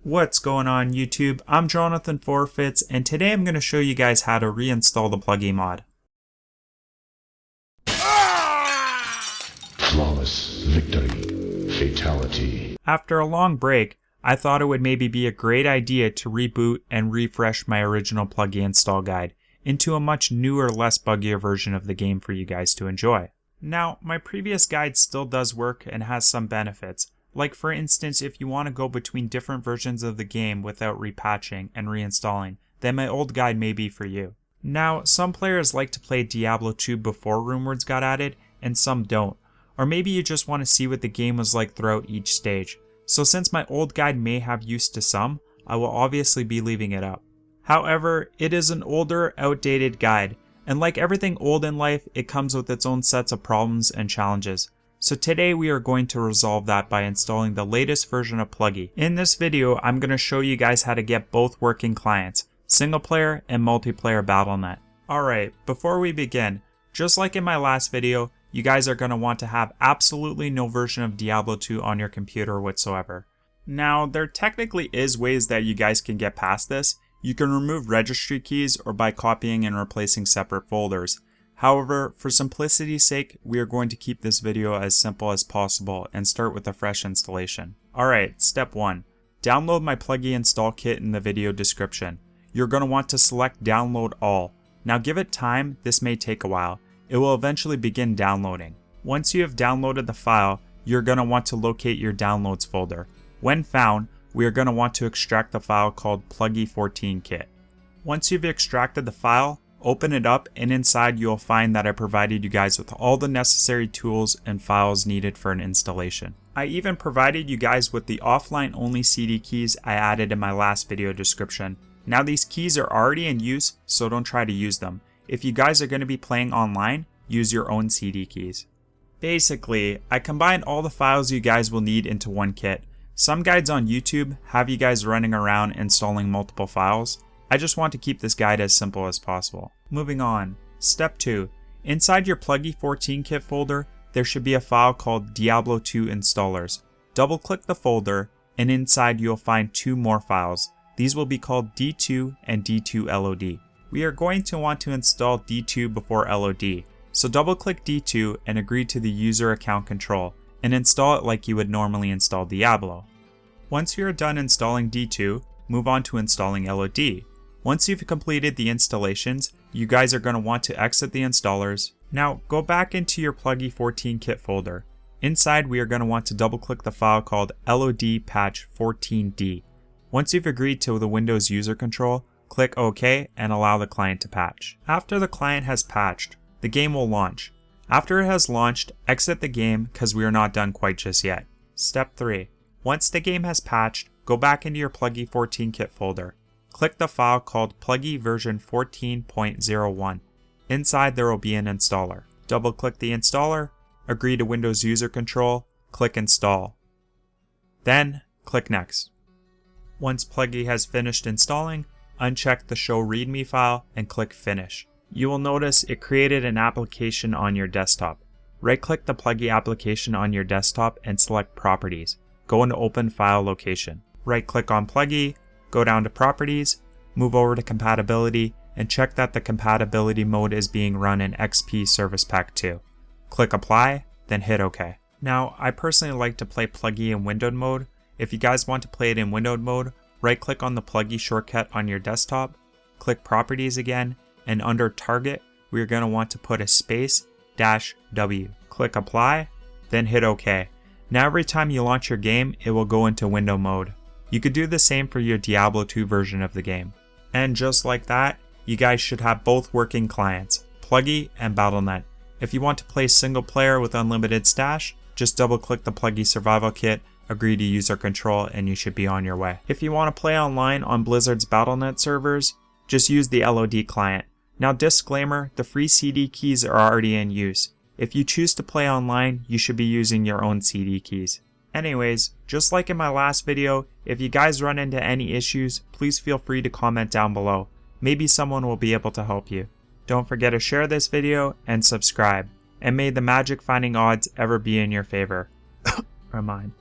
What's going on YouTube? I'm Jonathan FORFITZ, and today I'm going to show you guys how to reinstall the PlugY mod. Flawless victory. Fatality. After a long break, I thought it would maybe be a great idea to reboot and refresh my original PlugY install guide into a much newer, less buggier version of the game for you guys to enjoy. Now, my previous guide still does work and has some benefits. Like for instance, if you want to go between different versions of the game without repatching and reinstalling, then my old guide may be for you. Now, some players like to play Diablo 2 before Runewords got added, and some don't. Or maybe you just want to see what the game was like throughout each stage. So since my old guide may have use to some, I will obviously be leaving it up. However, it is an older, outdated guide, and like everything old in life, it comes with its own sets of problems and challenges. So today we are going to resolve that by installing the latest version of PlugY. In this video, I'm going to show you guys how to get both working clients, single player and multiplayer Battle.net. Alright, before we begin, just like in my last video, you guys are going to want to have absolutely no version of Diablo 2 on your computer whatsoever. Now, there technically is ways that you guys can get past this. You can remove registry keys or by copying and replacing separate folders. However, for simplicity's sake, we are going to keep this video as simple as possible and start with a fresh installation. Alright, step 1. Download my PlugY install kit in the video description. You're going to want to select download all. Now give it time, this may take a while. It will eventually begin downloading. Once you have downloaded the file, you're going to want to locate your downloads folder. When found, we are going to want to extract the file called PlugY14 kit. Once you've extracted the file, open it up, and inside you'll find that I provided you guys with all the necessary tools and files needed for an installation. I even provided you guys with the offline only CD keys I added in my last video description. Now these keys are already in use, so don't try to use them. If you guys are going to be playing online, use your own CD keys. Basically, I combined all the files you guys will need into one kit. Some guides on YouTube have you guys running around installing multiple files. I just want to keep this guide as simple as possible. Moving on. Step 2. Inside your PlugY14 kit folder, there should be a file called Diablo 2 installers. Double click the folder, and inside you'll find two more files. These will be called D2 and D2 LOD. We are going to want to install D2 before LOD, so double click D2 and agree to the user account control, and install it like you would normally install Diablo. Once you are done installing D2, move on to installing LOD. Once you've completed the installations, you guys are going to want to exit the installers. Now go back into your PlugY14 kit folder. Inside we are going to want to double click the file called LOD patch 14D. Once you've agreed to the Windows user control, click OK and allow the client to patch. After the client has patched, the game will launch. After it has launched, exit the game because we are not done quite just yet. Step 3. Once the game has patched, go back into your PlugY14 kit folder. Click the file called PlugY version 14.01. Inside there will be an installer. Double click the installer, agree to Windows user control, click install. Then click next. Once PlugY has finished installing, uncheck the show readme file and click finish. You will notice it created an application on your desktop. Right click the PlugY application on your desktop and select properties. Go into open file location. Right click on PlugY, go down to Properties, move over to Compatibility, and check that the compatibility mode is being run in XP Service Pack 2. Click Apply, then hit OK. Now, I personally like to play PlugY in windowed mode. If you guys want to play it in windowed mode, right-click on the PlugY shortcut on your desktop, click Properties again, and under Target, we are going to want to put a space -W. Click Apply, then hit OK. Now every time you launch your game, it will go into window mode. You could do the same for your Diablo 2 version of the game. And just like that, you guys should have both working clients, PlugY and Battle.net. If you want to play single player with unlimited stash, just double click the PlugY survival kit, agree to user control, and you should be on your way. If you want to play online on Blizzard's Battle.net servers, just use the LOD client. Now disclaimer, the free CD keys are already in use. If you choose to play online, you should be using your own CD keys. Anyways, just like in my last video, if you guys run into any issues, please feel free to comment down below. Maybe someone will be able to help you. Don't forget to share this video and subscribe. And may the magic finding odds ever be in your favor. Or mine.